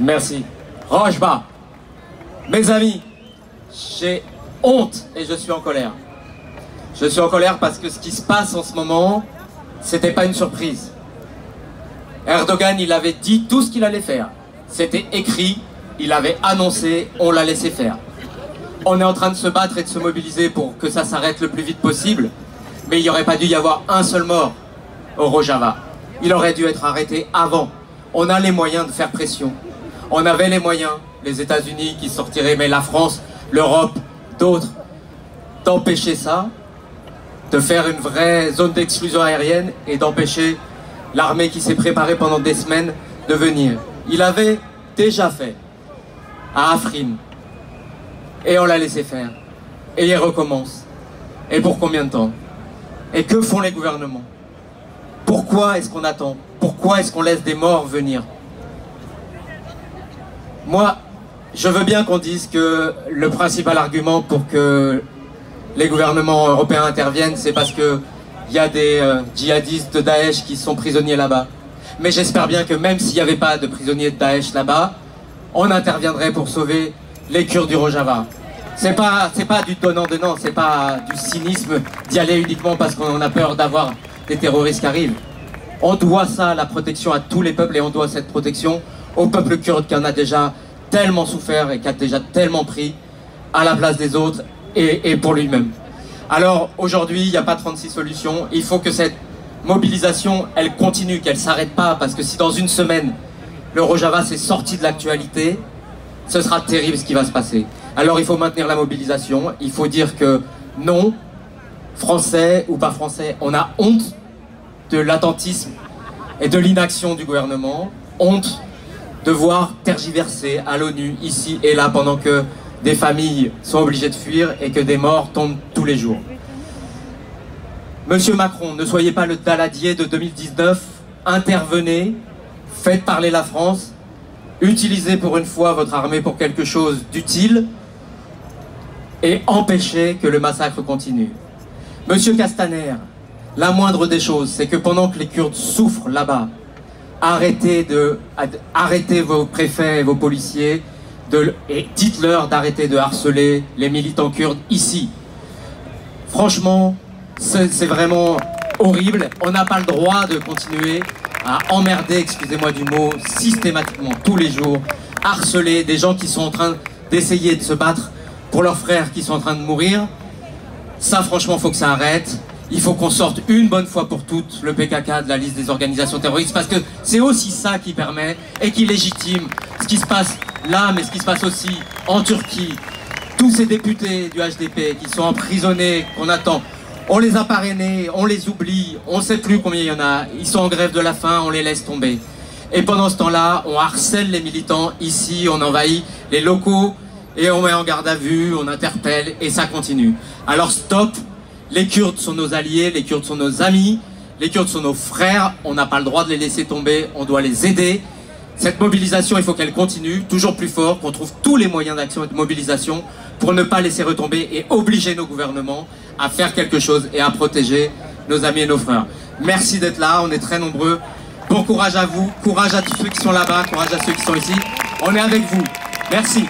Merci. Rojava. Mes amis, j'ai honte et je suis en colère. Je suis en colère parce que ce qui se passe en ce moment, c'était pas une surprise. Erdogan, il avait dit tout ce qu'il allait faire. C'était écrit, il avait annoncé, on l'a laissé faire. On est en train de se battre et de se mobiliser pour que ça s'arrête le plus vite possible, mais il n'y aurait pas dû y avoir un seul mort au Rojava. Il aurait dû être arrêté avant. On a les moyens de faire pression. On avait les moyens, les États-Unis qui sortiraient, mais la France, l'Europe, d'autres, d'empêcher ça, de faire une vraie zone d'exclusion aérienne et d'empêcher l'armée qui s'est préparée pendant des semaines de venir. Il avait déjà fait à Afrin. Et on l'a laissé faire. Et il recommence. Et pour combien de temps? Et que font les gouvernements? Pourquoi est-ce qu'on attend? Pourquoi est-ce qu'on laisse des morts venir? Moi, je veux bien qu'on dise que le principal argument pour que les gouvernements européens interviennent, c'est parce qu'il y a des djihadistes de Daesh qui sont prisonniers là-bas. Mais j'espère bien que même s'il n'y avait pas de prisonniers de Daesh là-bas, on interviendrait pour sauver les Kurdes du Rojava. C'est pas du donnant-donnant, c'est pas du cynisme d'y aller uniquement parce qu'on a peur d'avoir des terroristes qui arrivent. On doit ça, la protection à tous les peuples, et on doit cette protection au peuple kurde qui en a déjà tellement souffert et qui a déjà tellement pris à la place des autres et pour lui-même. Alors aujourd'hui, il n'y a pas 36 solutions, il faut que cette mobilisation, elle continue, qu'elle ne s'arrête pas, parce que si dans une semaine, le Rojava s'est sorti de l'actualité, ce sera terrible ce qui va se passer. Alors il faut maintenir la mobilisation, il faut dire que non, français ou pas français, on a honte de l'attentisme et de l'inaction du gouvernement, honte de voir tergiverser à l'ONU, ici et là, pendant que des familles sont obligées de fuir et que des morts tombent tous les jours. Monsieur Macron, ne soyez pas le Daladier de 2019, intervenez, faites parler la France, utilisez pour une fois votre armée pour quelque chose d'utile et empêchez que le massacre continue. Monsieur Castaner, la moindre des choses, c'est que pendant que les Kurdes souffrent là-bas, arrêtez vos préfets et vos policiers et dites-leur d'arrêter de harceler les militants kurdes ici. Franchement, c'est vraiment horrible. On n'a pas le droit de continuer à emmerder, excusez-moi du mot, systématiquement, tous les jours, harceler des gens qui sont en train d'essayer de se battre pour leurs frères qui sont en train de mourir. Ça, franchement, il faut que ça arrête. Il faut qu'on sorte une bonne fois pour toutes le PKK de la liste des organisations terroristes, parce que c'est aussi ça qui permet et qui légitime ce qui se passe là, mais ce qui se passe aussi en Turquie. Tous ces députés du HDP qui sont emprisonnés, qu'on attend, on les a parrainés, on les oublie, on ne sait plus combien il y en a, ils sont en grève de la faim, on les laisse tomber. Et pendant ce temps-là, on harcèle les militants ici, on envahit les locaux et on met en garde à vue, on interpelle et ça continue. Alors stop! Les Kurdes sont nos alliés, les Kurdes sont nos amis, les Kurdes sont nos frères, on n'a pas le droit de les laisser tomber, on doit les aider. Cette mobilisation, il faut qu'elle continue, toujours plus fort, qu'on trouve tous les moyens d'action et de mobilisation pour ne pas laisser retomber et obliger nos gouvernements à faire quelque chose et à protéger nos amis et nos frères. Merci d'être là, on est très nombreux. Bon courage à vous, courage à tous ceux qui sont là-bas, courage à ceux qui sont ici. On est avec vous. Merci.